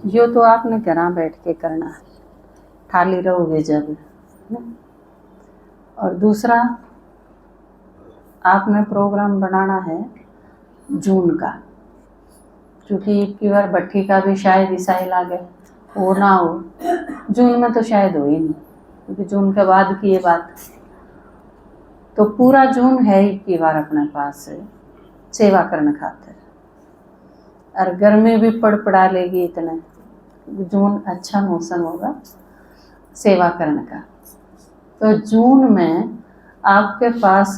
यो तो आपने घर बैठ के करना है, खाली रहोगे जब ना। और दूसरा आपने प्रोग्राम बनाना है जून का, क्योंकि इतनी बार भट्टी का भी शायद ईसाई लागे वो ना हो, जून में तो शायद हो ही नहीं, क्योंकि जून के बाद की ये बात। तो पूरा जून है इतनी बार अपने पास सेवा करने खातिर, और गर्मी भी पड़ा लेगी इतने, जून अच्छा मौसम होगा सेवा करने का। तो जून में आपके पास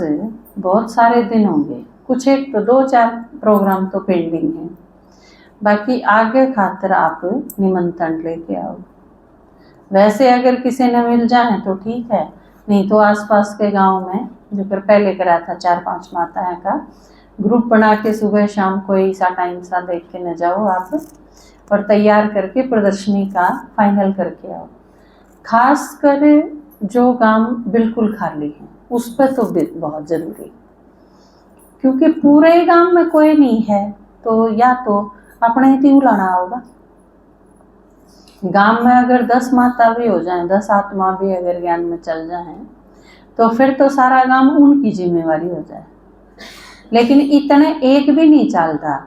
बहुत सारे दिन होंगे, कुछ एक तो 2-4 प्रोग्राम तो पेंडिंग है, बाकी आगे खातिर आप निमंत्रण लेके आओ। वैसे अगर किसी ने मिल जाए तो ठीक है, नहीं तो आसपास के गांव में जो फिर पहले करा था 4-5 माताएं का ग्रुप बना के सुबह शाम कोई सा टाइम सा देख के न जाओ आप, और तैयार करके प्रदर्शनी का फाइनल करके आओ। खास कर जो गांव बिल्कुल खाली है उस पर तो बहुत ज़रूरी, क्योंकि पूरे गांव में कोई नहीं है तो या तो अपने ही तीन लाना होगा। गांव में अगर 10 माता भी हो जाए, 10 आत्मा भी अगर ज्ञान में चल जाए तो फिर तो सारा गांव उनकी जिम्मेवारी हो जाए। लेकिन इतने एक भी नहीं चलता।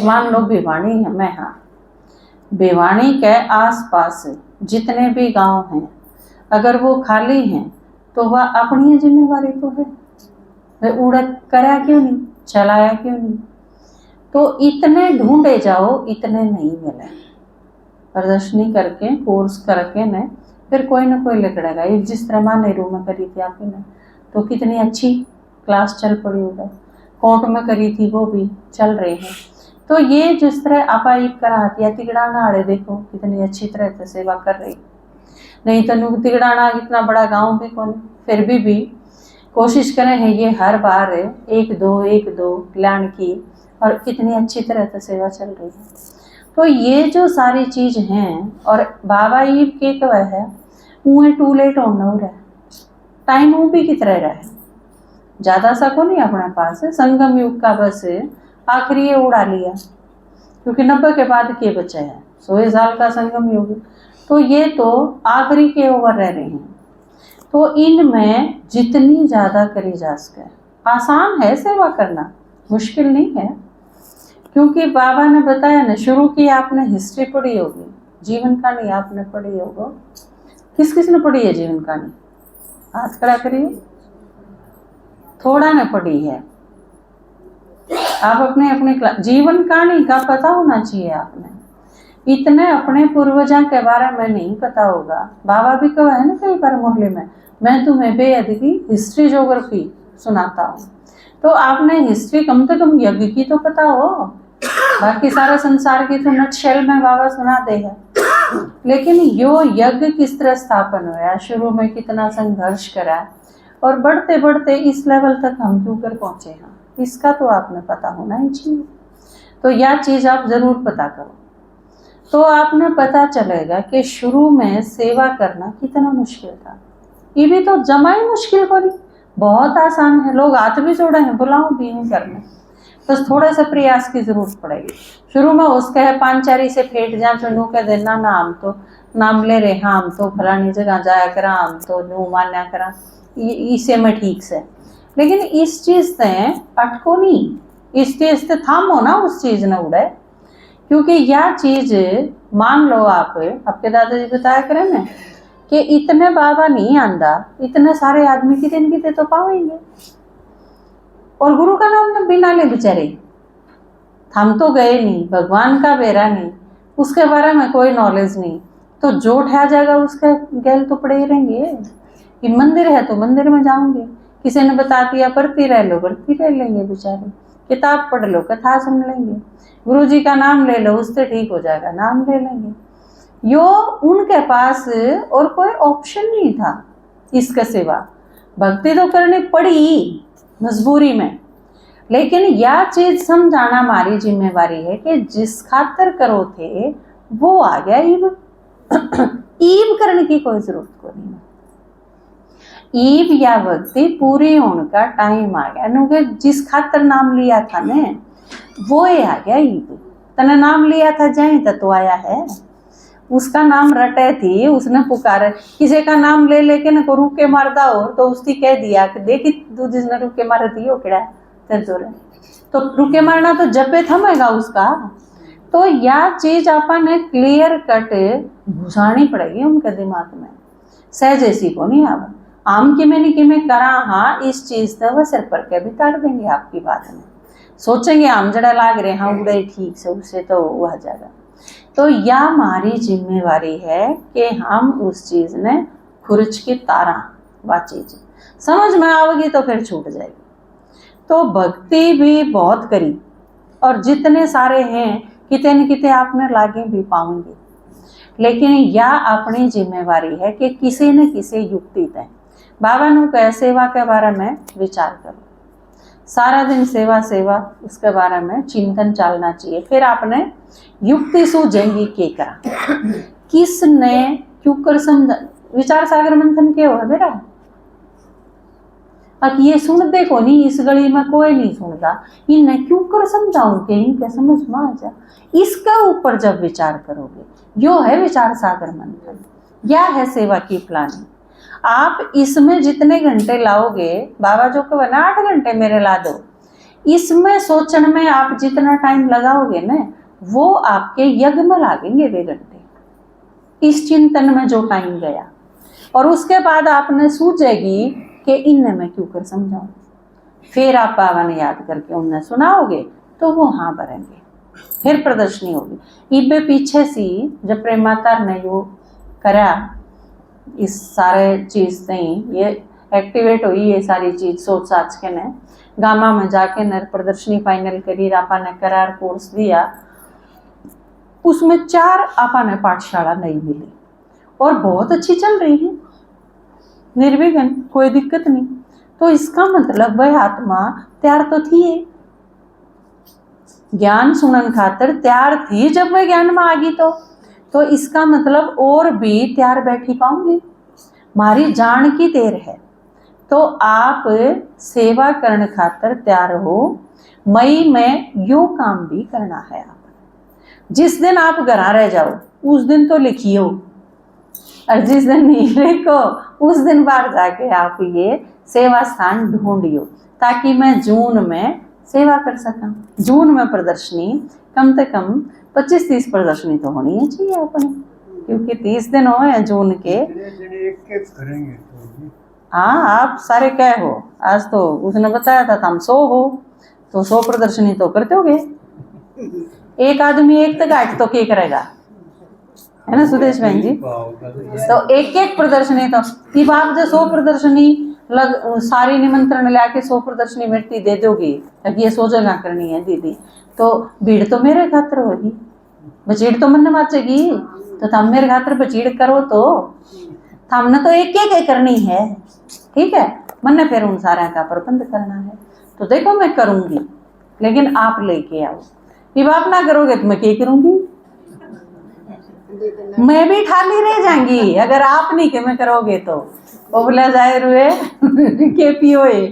मान लो भिवानी है, मैं हाँ भिवानी के आसपास जितने भी गांव हैं अगर वो खाली हैं तो वह अपनी जिम्मेवारी तो है, वह उड़ा करा क्यों नहीं, चलाया क्यों नहीं। तो इतने ढूंढे जाओ, इतने नहीं मिले। प्रदर्शनी करके कोर्स करके न फिर कोई ना कोई लिखड़ेगा। एक जिस तरह माँ नेहरू में करी थी आपने ने, तो कितनी अच्छी क्लास चल पड़ी उधर, कोर्ट में करी थी वो भी चल रही है। तो ये जिस तरह अपाइप कराती तिगड़ाना आड़े देखो कितनी अच्छी तरह से सेवा कर रही। नहीं तो तिगड़ाना इतना बड़ा गांव भी कौन, फिर भी कोशिश करें है ये हर बार 1-2 लाने की, और कितनी अच्छी तरह से सेवा चल रही है। तो ये जो सारी चीज़ हैं, और बाबा ये के कवा है उन्हें टू लेट होना हो रहा है, टाइम वो भी कितना रहा है, ज़्यादा सा को नहीं अपने पास है। संगम युग का बस आखिरी उड़ा लिया, क्योंकि 90 के बाद के बचा है 100 साल का संगम युग, तो ये तो आखिरी के ओवर रह रहे हैं। तो इनमें जितनी ज़्यादा करी जा सके, आसान है सेवा करना, मुश्किल नहीं है। क्योंकि बाबा ने बताया ना, शुरू की आपने हिस्ट्री पढ़ी होगी, जीवन कहानी आपने पढ़ी होगा। किस किस ने पढ़ी है जीवन कहानी, हाथ खड़ा करिए। थोड़ा ने पढ़ी है, आप अपने अपने जीवन कहानी का पता होना चाहिए आपने। इतने अपने पूर्वजों के बारे में नहीं पता होगा। बाबा भी कहा है ना कई बार मुरली में, मैं तुम्हें बेहद की हिस्ट्री ज्योग्राफी सुनाता हूँ। तो आपने हिस्ट्री कम से कम यज्ञ की तो पता हो, बाकी सारा संसार की तो नटशेल में बाबा सुना देगा। लेकिन यो यज्ञ किस तरह स्थापन हुआ, शुरू में कितना संघर्ष करा, और बढ़ते बढ़ते इस लेवल तक हम क्यों कर पहुँचे हैं, इसका तो आपने पता होना ही चाहिए। तो यह चीज़ आप ज़रूर पता करो, तो आपने पता चलेगा कि शुरू में सेवा करना कितना मुश्किल था। ये भी तो जमा ही मुश्किल करी, बहुत आसान है, लोग हाथ भी जोड़े हैं, बुलाओ भी हैं करने, बस थोड़ा सा प्रयास की जरूरत पड़ेगी। शुरू में उसका है पांचारी से फेंट जा चुनू कह देना ना, हम तो नाम ले रहे, हाँ हम तो फलानी जगह जाया करा, हम तो नू मान्या करा, इसे में ठीक से। लेकिन इस चीज़ से अटको नहीं, इस चीज़ से थामो ना, उस चीज़ ने उड़े। क्योंकि यह चीज़ मान लो आपके दादाजी बताया करें ना कि इतने बाबा नहीं आंदा, इतने सारे आदमी की दिन की तो पावेंगे, और गुरु का नाम बिना ले बेचारे, हम तो गए नहीं, भगवान का बेरा नहीं, उसके बारे में कोई नॉलेज नहीं, तो जो ठा जाएगा उसका गैल तो पड़े ही रहेंगे। कि मंदिर है तो मंदिर में जाऊंगे, किसी ने बता दिया बढ़ती रह लो, बढ़ती रह लेंगे बेचारे, किताब पढ़ लो, कथा सुन लेंगे, गुरु जी का नाम ले लो उससे ठीक हो जाएगा, नाम ले लेंगे। यो उनके पास और कोई ऑप्शन नहीं था इसके सिवा। भक्ति तो करनी पड़ी मजबूरी में, लेकिन यह चीज समझाना हमारी जिम्मेवारी है कि जिस खातर करो थे वो आ गया। ईब करने की कोई जरूरत को नहीं, ईब या भक्ति पूरी होने का टाइम आ गया, क्योंकि जिस खातर नाम लिया था ने वो ही आ गया ईब। तने नाम लिया था जय तो आया है, उसका नाम रटे थी, उसने पुकारे। किसी का नाम ले लेके न को रुके मारदा हो तो उसकी कह दिया कि देखी तू जिसने रुके मार दी हो किड़ा तेरे तो रुके मारना तो जपे थमेगा उसका। तो यह चीज अपन क्लियर कट घुसानी पड़ेगी उनके दिमाग में, सहज ऐसी को नहीं आवा। आम कि मैं करा हाँ इस चीज से वह सिर पर के भी काट देंगे आपकी बात में, सोचेंगे हम जड़ा लाग रहे हाँ उड़े ठीक से, उससे तो वह जाएगा। तो यह हमारी जिम्मेवारी है कि हम उस चीज ने खुरच के तारा वह चीज समझ में आवेगी तो फिर छूट जाएगी। तो भक्ति भी बहुत करी और जितने सारे हैं किते न किते आपने लागे भी पाओगे, लेकिन यह अपनी जिम्मेवारी है कि किसी न किसी युक्ति तय बाबा नु कह सेवा के बारे में विचार करो, सारा दिन सेवा सेवा उसके बारे में चिंतन चलना चाहिए। फिर आपने युक्ति सूझेंगी के करा किसने क्यों कर समझा, विचार सागर मंथन के हो मेरा अब ये सुन देखो नहीं, इस गली में कोई नहीं सुनता, इन्हें क्यों कर समझाऊं के इनके समझ में आ जा। इसके ऊपर जब विचार करोगे, यो है विचार सागर मंथन, यह है सेवा की प्लानिंग। आप इसमें जितने घंटे लाओगे, बाबा जो कहो ना 8 घंटे मेरे ला दो, इसमें सोचने में आप जितना टाइम लगाओगे ना वो आपके यज्ञ में लागेंगे वे घंटे, इस चिंतन में जो टाइम गया। और उसके बाद आपने सूझेगी कि इन्हें मैं क्यों कर समझाऊं, फिर आप बाबा ने याद करके उन्हें सुनाओगे तो वो हाँ भरेंगे, फिर प्रदर्शनी होगी। इबे पीछे सी जब प्रेमातार ने यो करा इस सारे चीज नहीं ये एक्टिवेट हुई, ये सारी चीज सोच साच के ने गामा में जाके नर प्रदर्शनी फाइनल करी, आपा ने करार कोर्स दिया, उसमें 4 आपा ने पाठशाला नहीं मिली और बहुत अच्छी चल रही है, निर्विघ्न कोई दिक्कत नहीं। तो इसका मतलब वह आत्मा तैयार तो थी, ज्ञान सुनन खातर तैयार थी, जब वह ज्ञान में आ गई तो इसका मतलब और भी तैयार बैठी पाऊंगी, मारी जान की देर है। तो आप सेवा करने खातर तैयार हो, मई में यो काम भी करना है। आप जिस दिन आप घर रह जाओ उस दिन तो लिखियो, और जिस दिन नहीं लिखो उस दिन बाहर जाके आप ये सेवा स्थान ढूंढियो, ताकि मैं जून में सेवा कर सका। जून में प्रदर्शनी कम से कम 25-30 प्रदर्शनी तो होनी है चाहिए अपने, क्योंकि 30 दिन हो हैं जून के। हाँ आप सारे क्या हो, आज तो उसने बताया था हम 100 हो तो 100 प्रदर्शनी तो करते होगे। एक आदमी एक तक आज तो क्या करेगा, है ना सुदेश बहन जी। तो एक प्रदर्शनी तो कि आप जो 100 प्रदर्शनी सारी निमंत्रण लाके 100 प्रदर्शनी बैठती दे दोगी, अब ये 100 जगह करनी है दीदी, तो भीड़ तो मेरे खातर होगी, बचीड़ तो मन माचेगी, तो थम मेरे खातर बचीड़ करो तो हमने तो एक करनी है, ठीक है। मैंने फिर उन सारे का प्रबंध करना है, तो देखो मैं करूंगी, लेकिन आप लेके आओ। जब आप ना करोगे तो मैं क्या करूंगी, मैं भी खाली रह जाऊंगी अगर आप नहीं के मैं करोगे तो। वो बोला जाहिर हुए के पियोए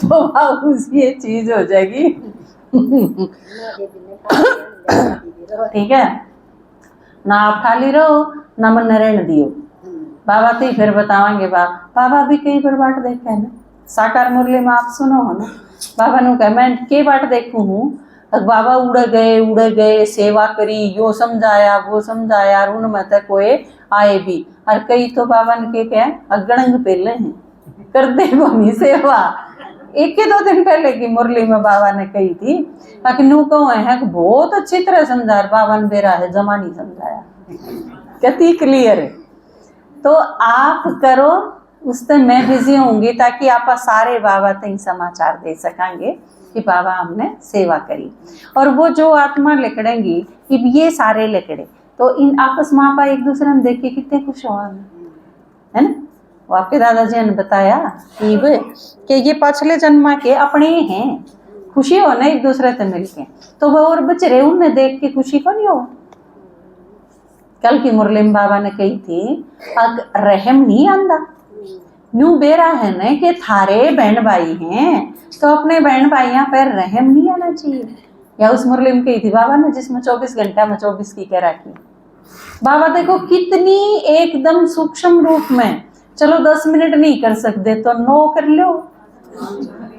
तो ये चीज हो जाएगी ठीक है ना, आप खाली रहो ना मन रहने दियो। बाबा तो फिर बतावांगे, बाबा भी कई बार बाट देखा है ना, साकार मुरली में आप सुनो हो ना, बाबा ने कहा मैं कई बार देखू हूँ, बाबा उड़ गए सेवा करी, यो समझाया वो समझाया, उनमें तक कोई आए भी, और कई तो बाबा ने क्या अगड़ंग पहले हैं कर दे नहीं सेवा। 1-2 दिन पहले की मुरली में बाबा ने कही थी ताकि नू कहो है बहुत अच्छी तरह समझा, बाबा ने बेरा है जमा नहीं समझाया, कति क्लियर है। तो आप करो, उससे मैं बिजी होंगी ताकि आप सारे बाबा तक समाचार दे सकेंगे कि बाबा हमने सेवा करी। और वो जो आत्मा लिकड़ेंगी कि ये सारे लिकड़े, तो इन आपस में आप एक दूसरे में देख के कितने खुश हो, है ना। वो आपके दादाजी ने बताया कि ये पिछले जन्म के अपने हैं, खुशी हो ना एक दूसरे से मिलके, तो वो और बचरे उन्हें देख के खुशी को नहीं हो। कल की मुरली में बाबा ने कही थी रहम नहीं आंदा, न्यू बेरा है ना कि थारे बहन भाई हैं तो अपने बहन भाइयों पर रहम नहीं आना चाहिए, या उस मुरली में कही थी बाबा ने जिसमें 24 घंटा में 24 की कह रखी। बाबा देखो कितनी एकदम सूक्ष्म रूप में, चलो 10 मिनट नहीं कर सकते तो 9 कर लो,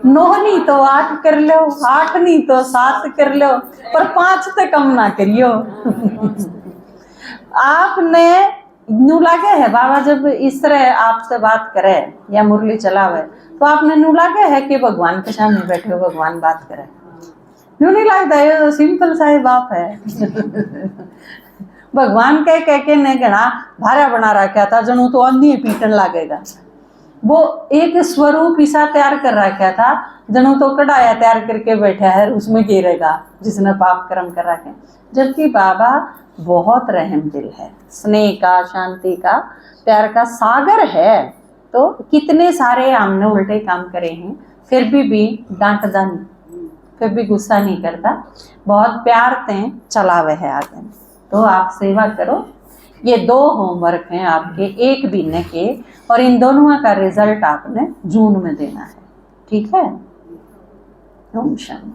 9 नहीं तो 8 कर लो, 8 नहीं तो 7 कर लो, पर 5 तो कम ना करियो। आपने नू लागे है बाबा जब इस तरह आपसे बात करे या मुरली चलावे तो आपने नू लागे है कि भगवान के सामने बैठे हो, भगवान बात करे, यूं नहीं लगता, ये तो सिंपल सा ही बाप है। भगवान कह के ने घना भारा बना रखा था, जनू तो अन्य पीटन लागेगा। वो एक स्वरूप ईसा तैयार कर रखा था, जनू तो कढ़ाया तैयार करके बैठा है, उसमें गिरेगा जिसने पाप कर्म कर रखे। जबकि बाबा बहुत रहम दिल है, स्नेह का, शांति का, प्यार का सागर है। तो कितने सारे हमने उल्टे काम करे हैं, फिर भी डांटदा नहीं, फिर भी गुस्सा नहीं करता, बहुत प्यार से चलावे है आगे। तो आप सेवा करो। ये 2 होमवर्क हैं आपके 1 महीने के, और इन दोनों का रिजल्ट आपने जून में देना है, ठीक है। ओम शांति।